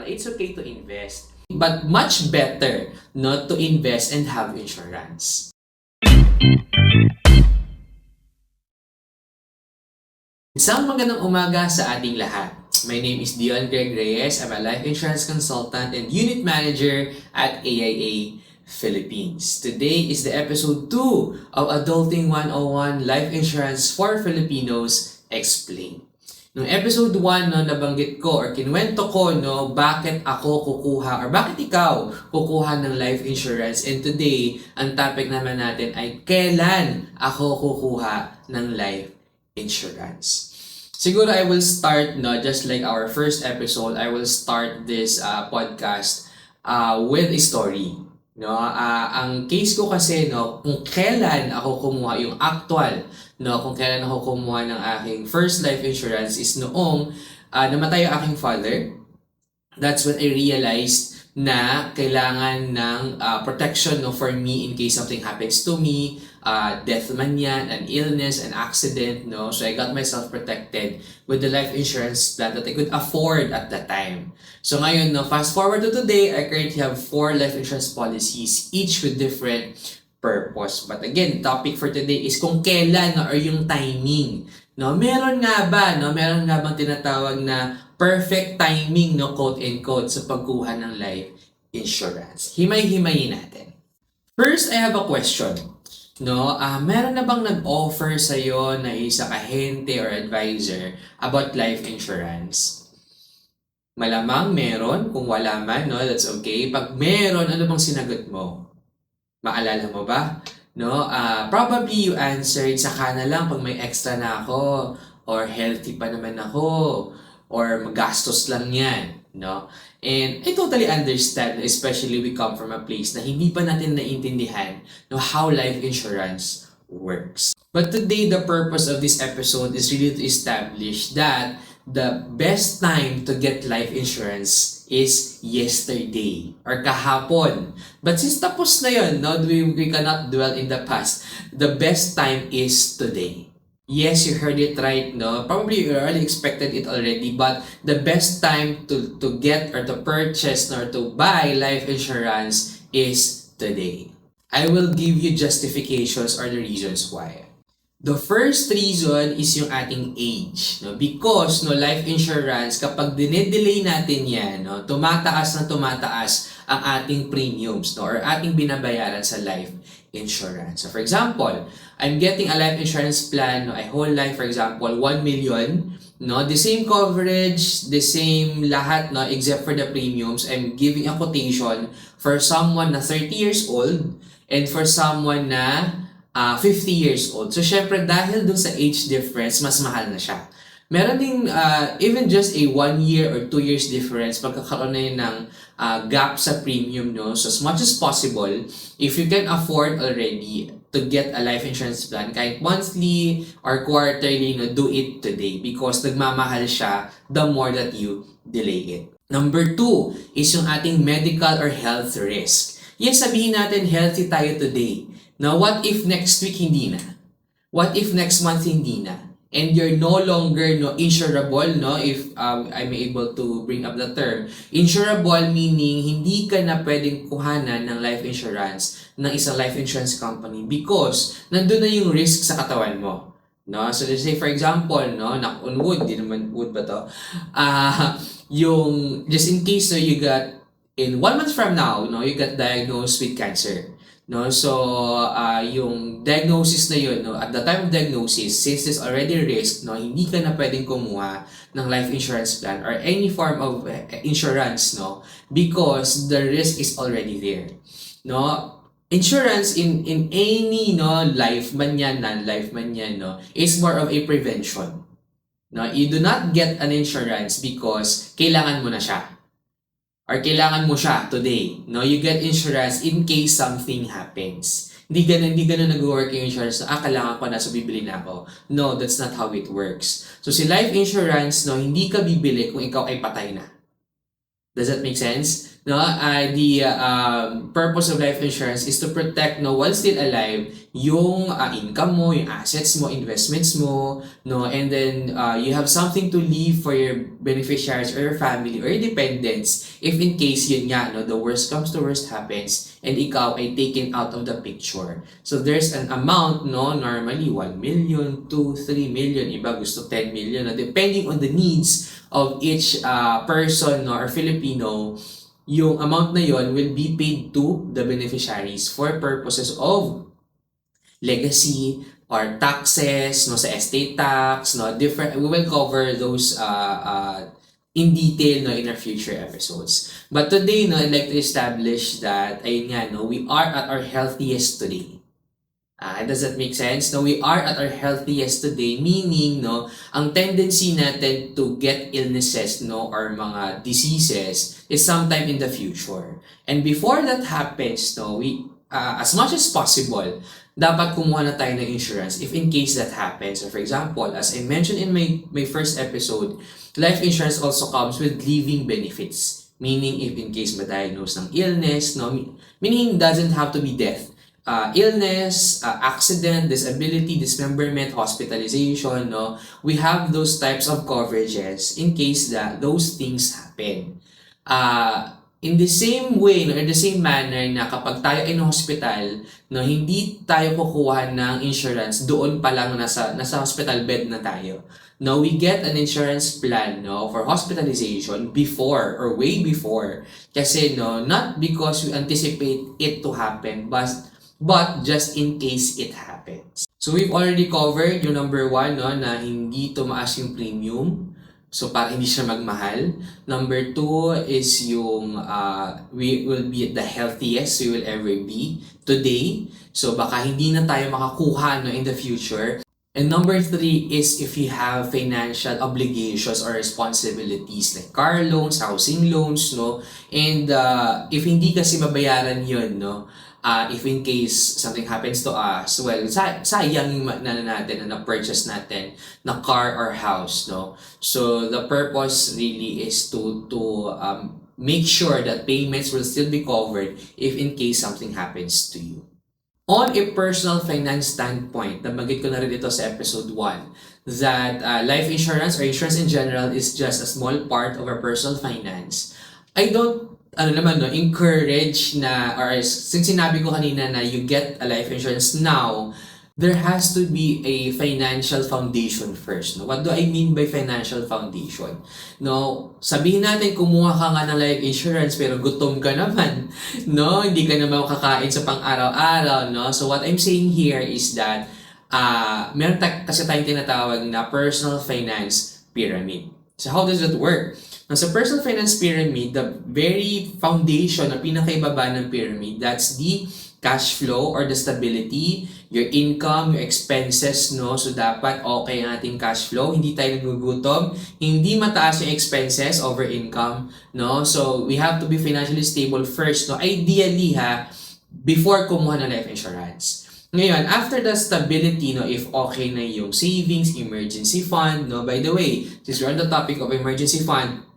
na it's okay to invest. But much better not to invest and have insurance. Isang magandang umaga sa ating lahat. My name is Dion Greg Reyes. I'm a life insurance consultant and unit manager at AIA Philippines. Today is the episode 2 of Adulting 101 Life Insurance for Filipinos Explained. Noong episode 1, nabanggit ko or kinuwento ko bakit ako kukuha or bakit ikaw kukuha ng life insurance. And today, ang topic naman natin ay kailan ako kukuha ng life insurance. Siguro I will start, just like our first episode, I will start this podcast with a story. Ang case ko kasi, kung kailan ako kumuha, yung actual, kung kailan ako kumuha ng aking first life insurance is noong namatay yung aking father. That's when I realized na kailangan ng protection for me in case something happens to me, death man yan, an illness, an accident, so I got myself protected with the life insurance plan that I could afford at that time. So ngayon, fast forward to today, I currently have 4 life insurance policies, each with different purpose. But again, topic for today is kung kailan or yung timing. Meron nga bang tinatawag na perfect timing, quote and quote, sa pagkuha ng life insurance? Himay-himayin natin. First, I have a question. Meron na bang nag-offer sa'yo na isang ahente or advisor about life insurance? Malamang meron. Kung wala man, that's okay. Pag meron, ano bang sinagot mo? Maalala mo ba? Probably you answered, saka na lang pag may extra na ako, or healthy pa naman ako, or magastos lang yan. And I totally understand, especially we come from a place na hindi pa natin naintindihan how life insurance works. But today, the purpose of this episode is really to establish that the best time to get life insurance is yesterday or kahapon. But since tapos na yun, we cannot dwell in the past. The best time is today. Yes, you heard it right, Probably you already expected it already, but the best time to get or to purchase or to buy life insurance is today. I will give you justifications or the reasons why. The first reason is yung ating age, Because life insurance, kapag dinedelay natin yan, tumataas ang ating premiums, or ating binabayaran sa life insurance. So for example, I'm getting a life insurance plan, a whole life, for example, 1 million, the same coverage, the same lahat, except for the premiums. I'm giving a quotation for someone na 30 years old and for someone na 50 years old. So syempre dahil dun sa age difference, mas mahal na siya. Meron ding even just a 1 year or 2 years difference, magkakaroon na yun ng gap sa premium, So as much as possible, if you can afford already to get a life insurance plan, kahit monthly or quarterly, do it today because nagmamahal siya the more that you delay it. Number 2 is yung ating medical or health risk. Yes, sabihin natin healthy tayo today. Now, what if next week hindi na? What if next month hindi na? And you're no longer insurable, if I'm able to bring up the term. Insurable meaning hindi ka na pwedeng kuhanan ng life insurance ng isang life insurance company because nandun na yung risk sa katawan mo. So let's say for example, knock on wood, di naman wood ba to? Yung just in case you got in 1 month from now, you got diagnosed with cancer. So, yung diagnosis na yun, at the time of diagnosis, since there's already risk, hindi ka na pwedeng kumuha ng life insurance plan or any form of insurance, because the risk is already there. Insurance in any life man yan, non-life man yan, is more of a prevention. You do not get an insurance because kailangan mo na siya. Or kailangan mo siya today. You get insurance in case something happens. Hindi ganun nag-work yung insurance na, kailangan ko na, so bibili na ako. No, that's not how it works. So si life insurance, hindi ka bibili kung ikaw ay patay na. Does that make sense? The purpose of life insurance is to protect while still alive yung income mo, yung assets mo, investments mo, and then you have something to leave for your beneficiaries or your family or your dependents if in case yun nga, no, the worst comes to worst happens and ikaw ay taken out of the picture. So there's an amount, no, normally 1 million, 2, 3 million, iba gusto 10 million, no, depending on the needs of each person, no, or Filipino, yung amount na yon will be paid to the beneficiaries for purposes of legacy or taxes, no, sa estate tax, no, different, we will cover those in detail, no, in our future episodes. But today, no, I'd like to establish that, ayun nga, no, we are at our healthiest today. Does that make sense? No, we are at our healthiest today, meaning, no, ang tendency natin to get illnesses, no, or mga diseases is sometime in the future. And before that happens, no, we, as much as possible, dapat kumuha na tayo ng insurance if in case that happens. So for example, as I mentioned in my first episode, life insurance also comes with living benefits. Meaning if in case ma-diagnose ng illness, no, meaning doesn't have to be death. Illness, accident, disability, dismemberment, hospitalization, no, we have those types of coverages in case that those things happen. In the same way, no, in the same manner na kapag tayo ay hospital, no, hindi tayo kukuha ng insurance doon pa lang nasa hospital bed na tayo. No, we get an insurance plan, no, for hospitalization before or way before. Kasi, no, not because we anticipate it to happen, but just in case it happens. So we've already covered yung number 1, no, na hindi tumaas yung premium. So, para hindi siya magmahal. Number 2 is yung we will be at the healthiest we will ever be today. So, baka hindi na tayo makakuha, no, in the future. And number 3 is if you have financial obligations or responsibilities like car loans, housing loans, no? And if hindi kasi mabayaran yun, no? If in case something happens to us, well, sayang yung natin na na-purchase natin na car or house, no? So, the purpose really is to make sure that payments will still be covered if in case something happens to you. On a personal finance standpoint, nabanggit ko na rin ito sa episode 1, that life insurance or insurance in general is just a small part of our personal finance. I don't encourage na, or since sinabi ko kanina na you get a life insurance now, there has to be a financial foundation first. No? What do I mean by financial foundation? No, sabihin natin kumuha ka nga ng life insurance pero gutom ka naman, no? Hindi ka naman kakain sa pang-araw-araw, no? So what I'm saying here is that meron kasi tayong tinatawag na personal finance pyramid. So how does that work? Now, sa personal finance pyramid, the very foundation na pinakaibaba ng pyramid, that's the cash flow or the stability, your income, your expenses, no? So, dapat okay ang ating cash flow. Hindi tayo nagugutom. Hindi mataas yung expenses over income, no? So, we have to be financially stable first, no? Ideally, before kumuha ng life insurance. Ngayon, after the stability, no, if okay na yung savings, emergency fund, no? By the way, since we're on the topic of emergency fund,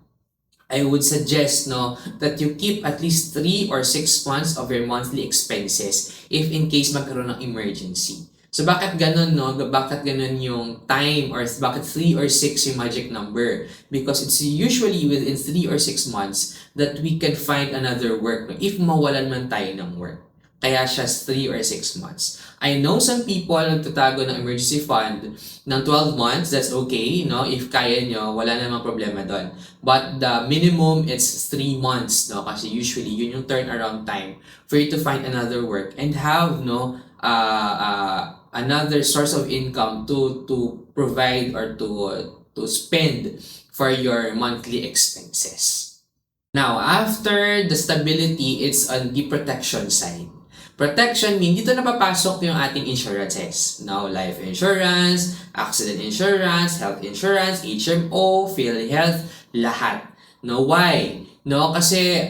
I would suggest, no, that you keep at least 3 or 6 months of your monthly expenses if in case magkaroon ng emergency. So, bakit ganun, no? Bakit ganun yung time, or bakit 3 or 6 yung magic number? Because it's usually within 3 or 6 months that we can find another work, no? If mawalan man tayo ng work. Kaya siya 3 or 6 months. I know some people nagtatago ng emergency fund ng 12 months. That's okay, no? If kaya nyo, wala namang problema doon. But the minimum, it's 3 months, no? Kasi usually, yun yung turnaround time for you to find another work and have, no, another source of income to provide or to spend for your monthly expenses. Now, after the stability, it's on the protection side. Protection mean dito na papasok yung ating insurances. Now, life insurance, accident insurance, health insurance, HMO, PhilHealth, lahat. No, why? No, kasi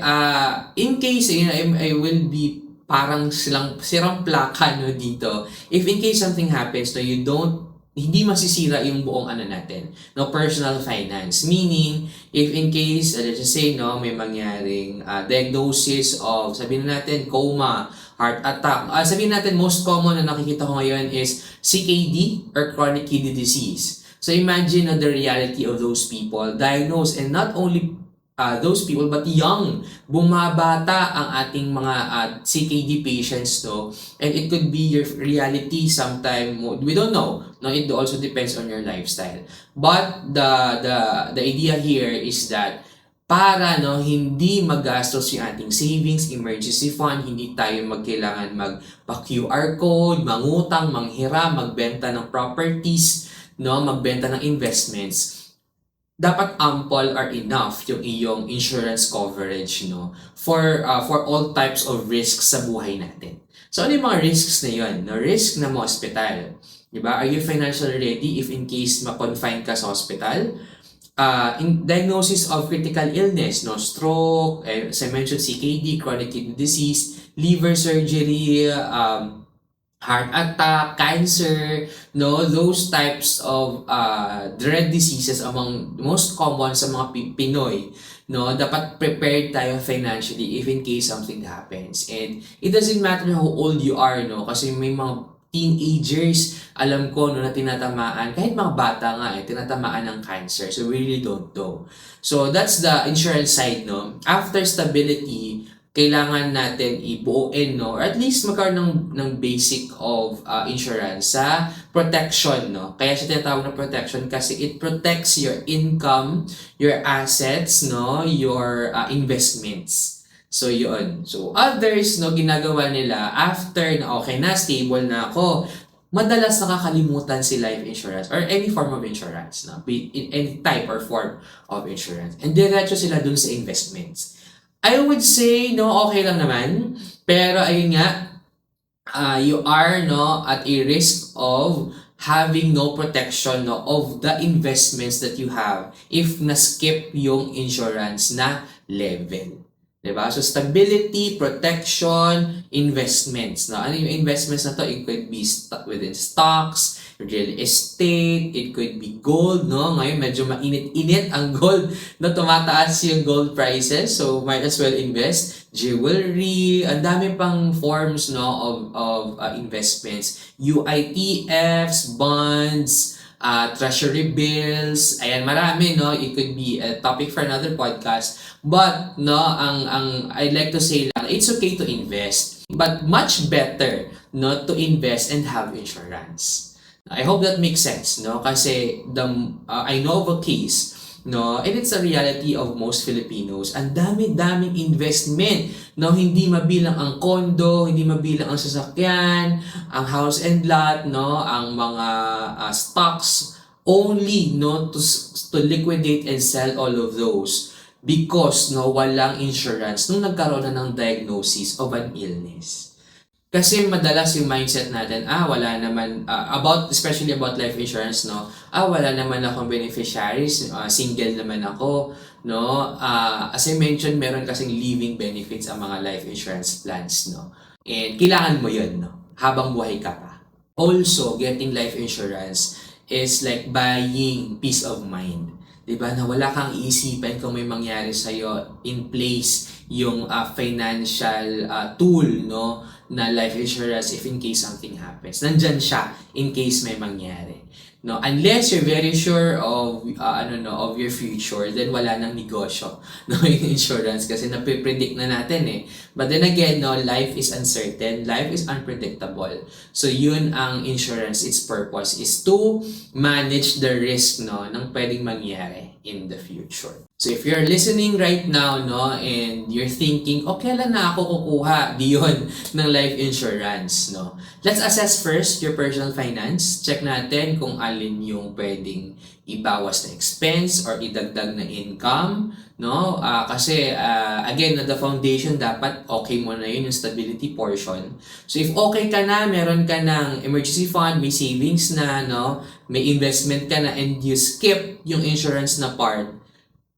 in case I will be parang sirang plaka, no, dito. If in case something happens, no, hindi masisira yung buong natin, no, personal finance. Meaning, if in case, let's just say, no, may mangyaring diagnosis of, sabihin natin, coma, heart attack. Sabihin natin, most common na nakikita ko ngayon is CKD or chronic kidney disease. So imagine the reality of those people diagnosed, and not only those people, but young, bumabata ang ating mga CKD patients, no? And it could be your reality sometime. We don't know. No, it also depends on your lifestyle. But the idea here is that para hindi magastos yung ating savings, emergency fund, hindi tayo magkailangan magpa-QR code, mangutang, manghiram, magbenta ng properties, magbenta ng investments. Dapat ample or enough yung iyong insurance coverage for all types of risks sa buhay natin. So ano yung mga risks na yun? Risk na ma-hospital. Diba? Are you financially ready if in case ma-confine ka sa hospital? In diagnosis of critical illness, stroke, as I mentioned, CKD, chronic kidney disease, liver surgery, heart attack, cancer, those types of dread diseases among most common sa mga Pinoy, dapat prepared tayo financially if in case something happens. And it doesn't matter how old you are, kasi may mga teenagers, alam ko, na tinatamaan, kahit mga bata nga, tinatamaan ng cancer. So, we really don't know. So, that's the insurance side, After stability, kailangan natin ibuuin, or at least magkaroon ng basic of insurance sa protection, Kaya siya tinatawag na protection kasi it protects your income, your assets, your investments. So, yun. So, others, ginagawa nila after na okay na, stable na ako, madalas nakakalimutan si life insurance or any form of insurance, be in any type or form of insurance. And diretso sila dun sa investments. I would say, okay lang naman. Pero, ayun nga, you are, at a risk of having no protection of the investments that you have if na-skip yung insurance na level. Diba? So, stability, protection, investments. Ano yung investments na to? It could be within stocks, real estate, it could be gold, Ngayon, medyo mainit-init ang gold tumataas yung gold prices. So, might as well invest. Jewelry, ang dami pang forms, of investments. UITFs, bonds, treasury bills, ayan, marami, It could be a topic for another podcast. But, ang I'd like to say lang, it's okay to invest. But much better, to invest and have insurance. I hope that makes sense, Kasi I know of a case, and it's a reality of most Filipinos. Ang dami-daming investment, hindi mabilang ang kondo, hindi mabilang ang sasakyan, ang house and lot, ang mga stocks, only, to liquidate and sell all of those because, walang insurance nung nagkaroon na ng diagnosis of an illness. Kasi madalas yung mindset natin, wala naman, especially about life insurance, wala naman akong beneficiaries, single naman ako, as I mentioned, meron kasing living benefits ang mga life insurance plans, And kailangan mo yun, habang buhay ka pa. Also, getting life insurance is like buying peace of mind. Diba? Na wala kang iisipan kung may mangyari sa'yo, in place yung financial tool, na life insurance if in case something happens. Nandyan siya in case may mangyari. Unless you're very sure of of your future, then wala nang negosyo in insurance kasi napipredict na natin But then again, life is uncertain, life is unpredictable. So yun ang insurance, its purpose is to manage the risk ng pwedeng mangyari in the future. So if you're listening right now, and you're thinking, kailan na ako kukuha diyon ng life insurance, Let's assess first your personal finance. Check natin kung alin yung pwedeng ibawas na expense or idagdag na income, Kasi again, the foundation dapat okay mo na yun, yung stability portion. So if okay ka na, meron ka ng emergency fund, may savings na, may investment ka na, and you skip yung insurance na part,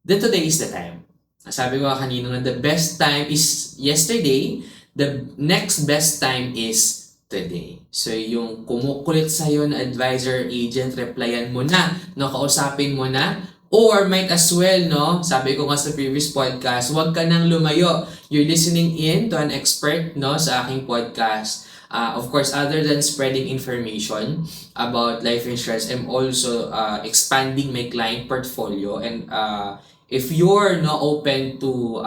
then today is the time. Sabi ko kanina na the best time is yesterday, the next best time is today. So, yung kumukulit sa'yo na advisor, agent, replyan mo na, kausapin mo na, or might as well, sabi ko nga sa previous podcast, huwag ka nang lumayo. You're listening in to an expert, sa aking podcast. Of course, other than spreading information about life insurance, I'm also expanding my client portfolio and If you're not open to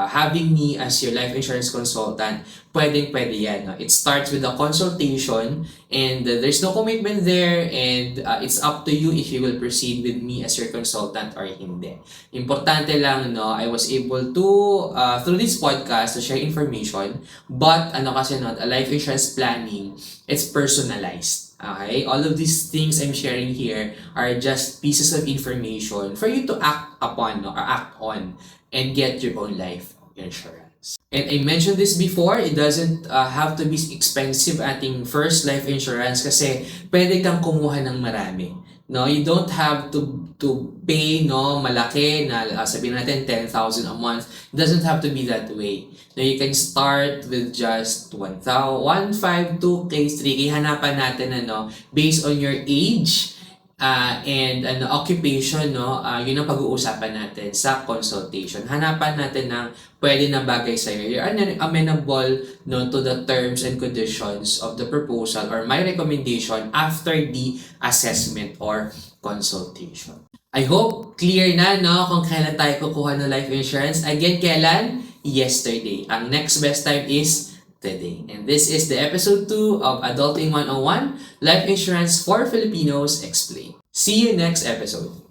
having me as your life insurance consultant, pwede yan. No? It starts with a consultation and there's no commitment there and it's up to you if you will proceed with me as your consultant or hindi. Importante lang, no, I was able to, through this podcast, to share information, but kasi a life insurance planning, it's personalized. Okay? All of these things I'm sharing here are just pieces of information for you to act upon, no, or act on and get your own life insurance. And I mentioned this before, it doesn't have to be expensive ating first life insurance kasi pwede kang kumuha ng marami. No, you don't have to pay malaki na sabihin natin 10,000 a month. It doesn't have to be that way. No, you can start with just 1,000, 1,500, 2K, 3K. Hanapan natin based on your age and occupation, yun ang pag-uusapan natin sa consultation. Hanapan natin ng pwede na bagay sa iyo. You're amenable to the terms and conditions of the proposal or my recommendation after the assessment or consultation. I hope clear na kung kailan tayo kukuha ng life insurance. Again, kailan? Yesterday. Ang next best time is today. And this is the episode 2 of Adulting 101, Life Insurance for Filipinos Explained. See you next episode.